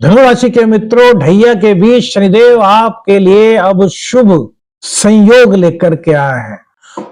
धनु राशि के मित्रों, ढैया के बीच शनिदेव आपके लिए अब शुभ संयोग लेकर के आए हैं।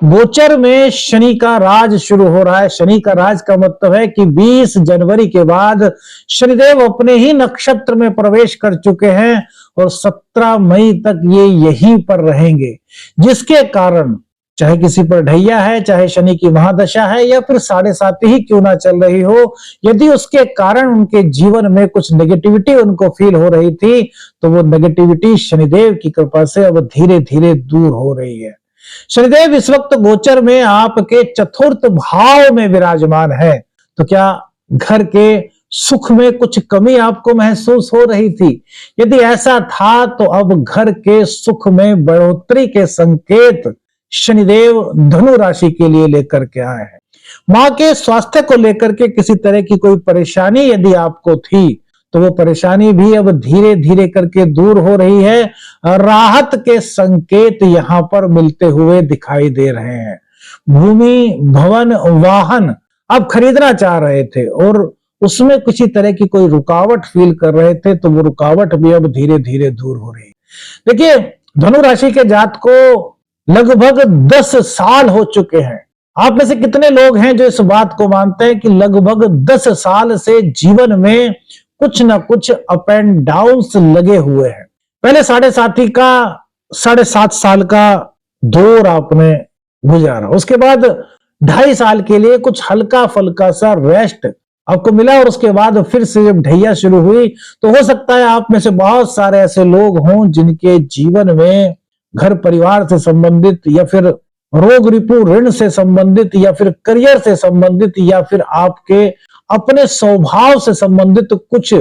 गोचर में शनि का राज शुरू हो रहा है। शनि का राज का मतलब है कि 20 जनवरी के बाद शनिदेव अपने ही नक्षत्र में प्रवेश कर चुके हैं और 17 मई तक ये यहीं पर रहेंगे, जिसके कारण चाहे किसी पर ढैया है, चाहे शनि की महादशा है या फिर 7.5 ही क्यों ना चल रही हो, यदि उसके कारण उनके जीवन में कुछ नेगेटिविटी उनको फील हो रही थी तो वो नेगेटिविटी शनिदेव की कृपा से अब धीरे धीरे दूर हो रही है। शनिदेव इस वक्त गोचर में आपके चतुर्थ भाव में विराजमान है। तो क्या घर के सुख में कुछ कमी आपको महसूस हो रही थी? यदि ऐसा था तो अब घर के सुख में बढ़ोतरी के संकेत शनिदेव धनु राशि के लिए लेकर के आए हैं। मां के स्वास्थ्य को लेकर के किसी तरह की कोई परेशानी यदि आपको थी तो वो परेशानी भी अब धीरे धीरे करके दूर हो रही है। राहत के संकेत यहां पर मिलते हुए दिखाई दे रहे हैं। भूमि, भवन, वाहन आप खरीदना चाह रहे थे और उसमें किसी तरह की कोई रुकावट फील कर रहे थे तो वो रुकावट भी अब धीरे धीरे दूर हो रही है। देखिए, धनु राशि के जात को लगभग 10 साल हो चुके हैं। आप में से कितने लोग हैं जो इस बात को मानते हैं कि लगभग 10 साल से जीवन में कुछ ना कुछ अप एंड डाउन्स लगे हुए हैं। पहले 7.5 साल का दौर आपने गुजारा, उसके बाद 2.5 साल के लिए कुछ हल्का फल्का सा रेस्ट आपको मिला और उसके बाद फिर से जब ढैया शुरू हुई तो हो सकता है आप में से बहुत सारे ऐसे लोग हों जिनके जीवन में घर परिवार से संबंधित या फिर रोग रिपू ऋण से संबंधित या फिर करियर से संबंधित या फिर आपके अपने स्वभाव से संबंधित कुछ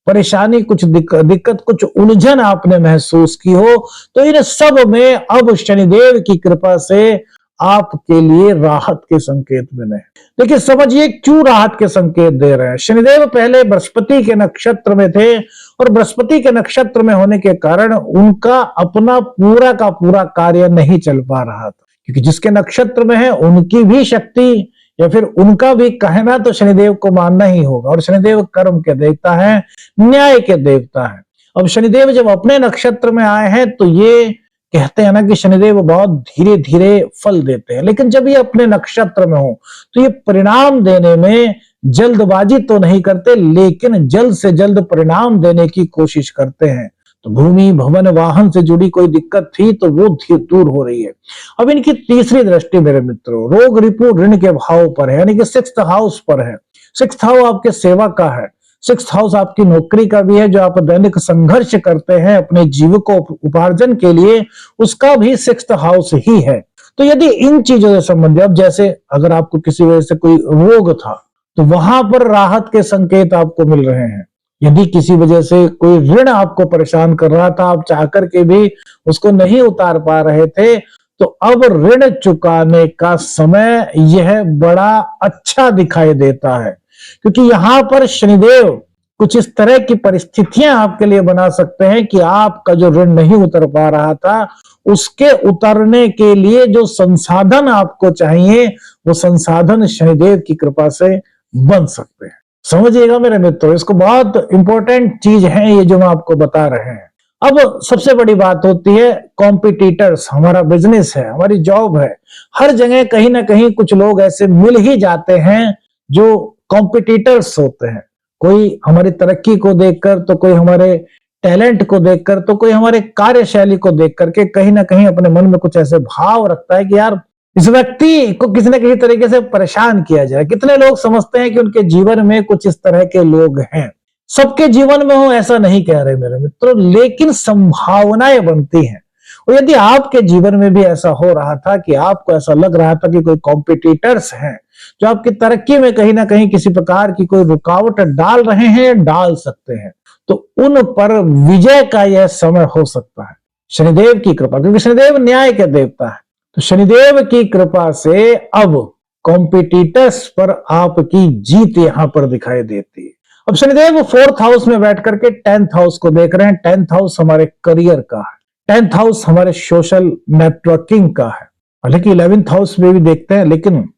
परेशानी, कुछ दिक्कत, कुछ उलझन आपने महसूस की हो। तो इन सब में अब शनिदेव की कृपा से आपके लिए राहत के संकेत मिले। देखिए, समझिए क्यों राहत के संकेत दे रहे हैं। शनिदेव पहले बृहस्पति के नक्षत्र में थे और बृहस्पति के नक्षत्र में होने के कारण उनका अपना पूरा का पूरा कार्य नहीं चल पा रहा था, क्योंकि जिसके नक्षत्र में है उनकी भी शक्ति या फिर उनका भी कहना तो शनिदेव को मानना ही होगा। और शनिदेव कर्म के देवता है, न्याय के देवता है। अब शनिदेव जब अपने नक्षत्र में आए हैं तो ये कहते हैं ना कि शनिदेव बहुत धीरे धीरे फल देते हैं, लेकिन जब ये अपने नक्षत्र में हो तो ये परिणाम देने में जल्दबाजी तो नहीं करते, लेकिन जल्द से जल्द परिणाम देने की कोशिश करते हैं। तो भूमि, भवन, वाहन से जुड़ी कोई दिक्कत थी तो वो दूर हो रही है। अब इनकी तीसरी दृष्टि मेरे मित्रों रोग रिपू ऋण के भाव पर है, यानी कि 6th हाउस पर है। 6th हाउस आपके सेवा का है, 6th हाउस आपकी नौकरी का भी है, जो आप दैनिक संघर्ष करते हैं अपने जीविका उपार्जन के लिए, उसका भी 6th हाउस ही है। तो यदि इन चीजों से संबंधित, अब जैसे अगर आपको किसी वजह से कोई रोग था तो वहां पर राहत के संकेत आपको मिल रहे हैं। यदि किसी वजह से कोई ऋण आपको परेशान कर रहा था, आप चाह करके भी उसको नहीं उतार पा रहे थे, तो अब ऋण चुकाने का समय यह बड़ा अच्छा दिखाई देता है, क्योंकि यहां पर शनिदेव कुछ इस तरह की परिस्थितियां आपके लिए बना सकते हैं कि आपका जो ऋण नहीं उतर पा रहा था उसके उतरने के लिए जो संसाधन आपको चाहिए वो संसाधन शनिदेव की कृपा से बन सकते हैं। समझिएगा मेरे मित्रों, इसको बहुत इंपॉर्टेंट चीज है ये जो मैं आपको बता रहे हैं। अब सबसे बड़ी बात होती है कॉम्पिटिटर्स। हमारा बिजनेस है, हमारी जॉब है, हर जगह कहीं ना कहीं कुछ लोग ऐसे मिल ही जाते हैं जो कॉम्पिटिटर्स होते हैं। कोई हमारी तरक्की को देखकर, तो कोई हमारे टैलेंट को देखकर, तो कोई हमारे कार्यशैली को देख करके कहीं ना कहीं अपने मन में कुछ ऐसे भाव रखता है कि यार इस व्यक्ति को किसी न किसी तरीके से परेशान किया जाए। कितने लोग समझते हैं कि उनके जीवन में कुछ इस तरह के लोग हैं। सबके जीवन में हो ऐसा नहीं कह रहे मेरे मित्रों, लेकिन संभावनाएं बनती हैं। और यदि आपके जीवन में भी ऐसा हो रहा था कि आपको ऐसा लग रहा था कि कोई कॉम्पिटिटर्स हैं जो आपकी तरक्की में कहीं ना कहीं किसी प्रकार की कोई रुकावट डाल रहे हैं, डाल सकते हैं, तो उन पर विजय का यह समय हो सकता है शनिदेव की कृपा, क्योंकि शनिदेव न्याय के देवता है। तो शनिदेव की कृपा से अब कॉम्पिटिटर्स पर आपकी जीत यहां पर दिखाई देती है। अब शनिदेव 4th हाउस में बैठ करके 10th हाउस को देख रहे हैं। 10th हाउस हमारे करियर का है, 10th हाउस हमारे सोशल नेटवर्किंग का है। हालांकि 11th हाउस में भी देखते हैं, लेकिन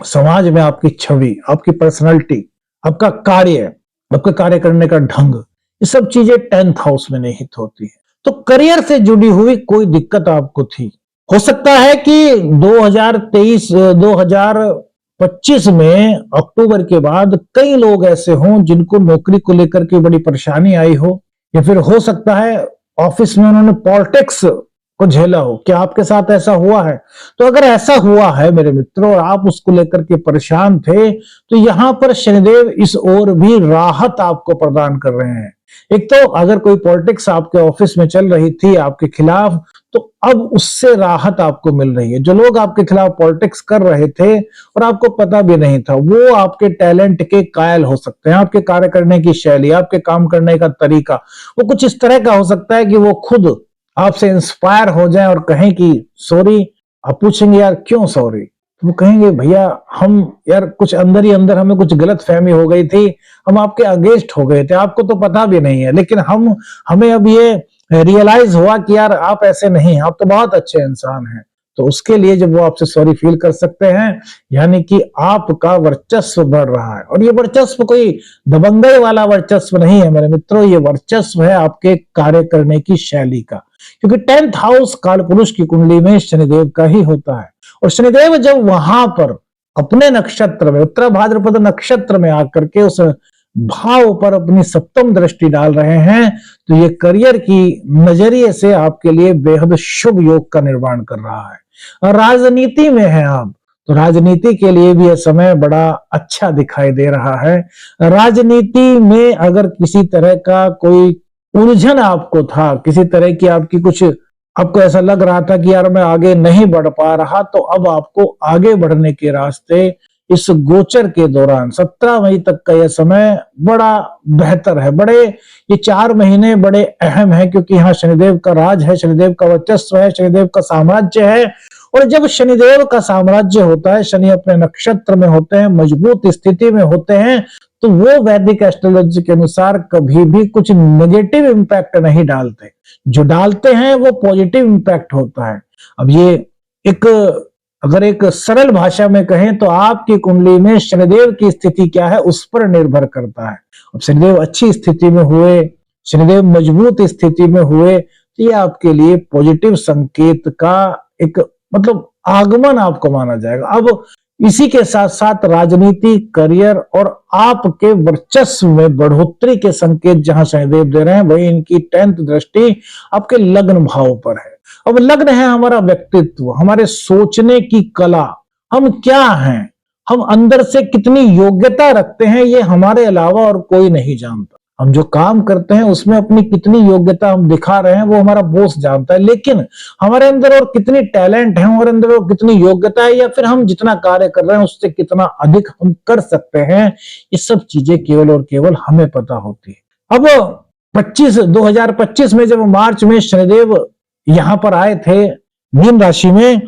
समाज में आपकी छवि, आपकी पर्सनालिटी, आपका कार्य, आपका कार्य करने का ढंग, ये सब चीजें 10th हाउस में निहित होती है। तो करियर से जुड़ी हुई कोई दिक्कत आपको थी, हो सकता है कि 2023 2025 में अक्टूबर के बाद कई लोग ऐसे हों जिनको नौकरी को लेकर के बड़ी परेशानी आई हो, या फिर हो सकता है ऑफिस में उन्होंने पॉलिटिक्स को झेला हो। क्या आपके साथ ऐसा हुआ है? तो अगर ऐसा हुआ है मेरे मित्रों और आप उसको लेकर के परेशान थे, तो यहां पर शनिदेव इस ओर भी राहत आपको प्रदान कर रहे हैं। एक तो अगर कोई पॉलिटिक्स आपके ऑफिस में चल रही थी आपके खिलाफ, तो अब उससे राहत आपको मिल रही है। जो लोग आपके खिलाफ पॉलिटिक्स कर रहे थे और आपको पता भी नहीं था, वो आपके टैलेंट के कायल हो सकते हैं। आपके कार्य करने की शैली, आपके काम करने का तरीका वो कुछ इस तरह का हो सकता है कि वो खुद आपसे इंस्पायर हो जाए और कहें कि सॉरी। आप पूछेंगे यार क्यों सॉरी? वो कहेंगे भैया हम यार कुछ अंदर ही अंदर हमें कुछ गलत फहमी हो गई थी, हम आपके अगेंस्ट हो गए थे, आपको तो पता भी नहीं है, लेकिन हमें अब ये रियलाइज हुआ कि यार आप ऐसे नहीं, आप तो बहुत अच्छे इंसान हैं। तो उसके लिए जब वो आपसे सॉरी फील कर सकते हैं, यानी कि आपका वर्चस्व बढ़ रहा है। और ये वर्चस्व कोई दबंगई वाला वर्चस्व नहीं है मेरे मित्रों, ये वर्चस्व है आपके कार्य करने की शैली का। क्योंकि 10th हाउस कालपुरुष की कुंडली में शनिदेव का ही होता है, और शनिदेव जब वहां पर अपने नक्षत्र में, उत्तरा भाद्रपद नक्षत्र में आकर के उस भाव पर अपनी सप्तम दृष्टि डाल रहे हैं, तो ये करियर की नजरिए से आपके लिए बेहद शुभ योग का निर्माण कर रहा है। और राजनीति में है आप, तो राजनीति के लिए भी यह समय बड़ा अच्छा दिखाई दे रहा है। राजनीति में अगर किसी तरह का कोई उलझन आपको था, किसी तरह की आपकी कुछ, आपको ऐसा लग रहा था कि यार मैं आगे नहीं बढ़ पा रहा, तो अब आपको आगे बढ़ने के रास्ते इस गोचर के दौरान 17 मई तक का यह समय बड़ा बेहतर है। ये 4 महीने बड़े अहम है, क्योंकि यहाँ शनिदेव का राज है, शनिदेव का वर्चस्व है, शनिदेव का साम्राज्य है। और जब शनिदेव का साम्राज्य होता है, शनि अपने नक्षत्र में होते हैं, मजबूत स्थिति में होते हैं, तो वो वैदिक एस्ट्रोलॉजी के अनुसार कभी भी कुछ नेगेटिव इंपैक्ट नहीं डालते। जो डालते हैं वो पॉजिटिव इंपैक्ट होता है। अब ये अगर एक सरल भाषा में कहें तो आपकी कुंडली में शनिदेव की स्थिति क्या है उस पर निर्भर करता है। अब शनिदेव अच्छी स्थिति में हुए, शनिदेव मजबूत स्थिति में हुए, तो ये आपके लिए पॉजिटिव संकेत का एक आगमन आपको माना जाएगा। अब इसी के साथ साथ राजनीति, करियर और आपके वर्चस्व में बढ़ोतरी के संकेत जहां शनिदेव दे रहे हैं, वही इनकी 10th दृष्टि आपके लग्न भाव पर है। अब लग्न है हमारा व्यक्तित्व, हमारे सोचने की कला, हम क्या हैं, हम अंदर से कितनी योग्यता रखते हैं, ये हमारे अलावा और कोई नहीं जानता। हम जो काम करते हैं उसमें अपनी कितनी योग्यता हम दिखा रहे हैं वो हमारा बॉस जानता है, लेकिन हमारे अंदर और कितनी टैलेंट है, हमारे अंदर और कितनी योग्यता है, या फिर हम जितना कार्य कर रहे हैं उससे कितना अधिक हम कर सकते हैं, ये सब चीजें केवल और केवल हमें पता होती है। अब 2025 में जब मार्च में शनिदेव यहां पर आए थे मीन राशि में,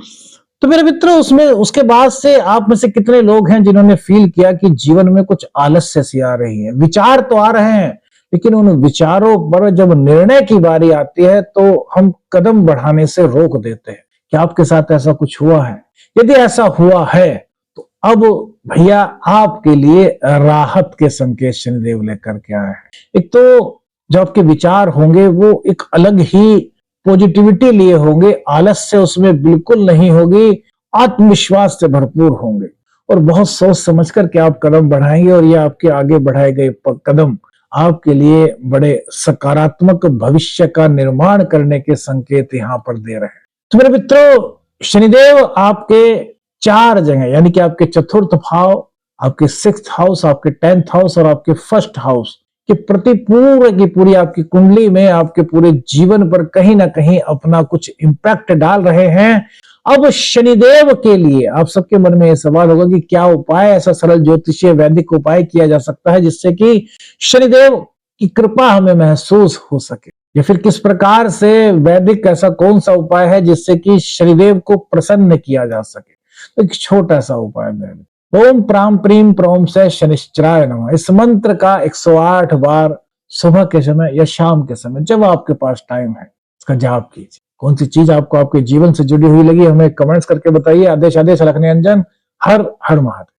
तो मेरे मित्रों उसके बाद से आप में से कितने लोग हैं जिन्होंने फील किया कि जीवन में कुछ आलस्य सी आ रही है, विचार तो आ रहे हैं, लेकिन उन विचारों पर जब निर्णय की बारी आती है तो हम कदम बढ़ाने से रोक देते हैं। क्या आपके साथ ऐसा कुछ हुआ है? यदि ऐसा हुआ है तो अब भैया आपके लिए राहत के संकेत शनिदेव लेकर के आए हैं। एक तो जो आपके विचार होंगे वो एक अलग ही पॉजिटिविटी लिए होंगे, आलस्य उसमें बिल्कुल नहीं होगी, आत्मविश्वास से भरपूर होंगे और बहुत सोच समझकर के आप कदम बढ़ाएंगे, और ये आपके आगे बढ़ाए गए कदम आपके लिए बड़े सकारात्मक भविष्य का निर्माण करने के संकेत यहाँ पर दे रहे हैं। तो मेरे मित्रों, शनिदेव आपके 4 जगह यानी कि आपके चतुर्थ भाव, आपके 6th हाउस, आपके 10th हाउस और आपके 1st हाउस कि प्रति पूरे की पूरी आपकी कुंडली में आपके पूरे जीवन पर कहीं ना कहीं अपना कुछ इंपैक्ट डाल रहे हैं। अब शनिदेव के लिए आप सबके मन में यह सवाल होगा कि क्या उपाय, ऐसा सरल ज्योतिषीय वैदिक उपाय किया जा सकता है जिससे कि शनिदेव की कृपा हमें महसूस हो सके, या फिर किस प्रकार से वैदिक ऐसा कौन सा उपाय है जिससे कि शनिदेव को प्रसन्न किया जा सके। तो एक छोटा सा उपाय मेरे, ओम प्राम प्रीम प्रोम से शनिश्चराय नमः, इस मंत्र का 108 बार सुबह के समय या शाम के समय जब आपके पास टाइम है इसका जाप कीजिए। कौन सी चीज आपको आपके जीवन से जुड़ी हुई लगी हमें कमेंट्स करके बताइए। आदेश आदेश लखने अंजन, हर हर महादेव।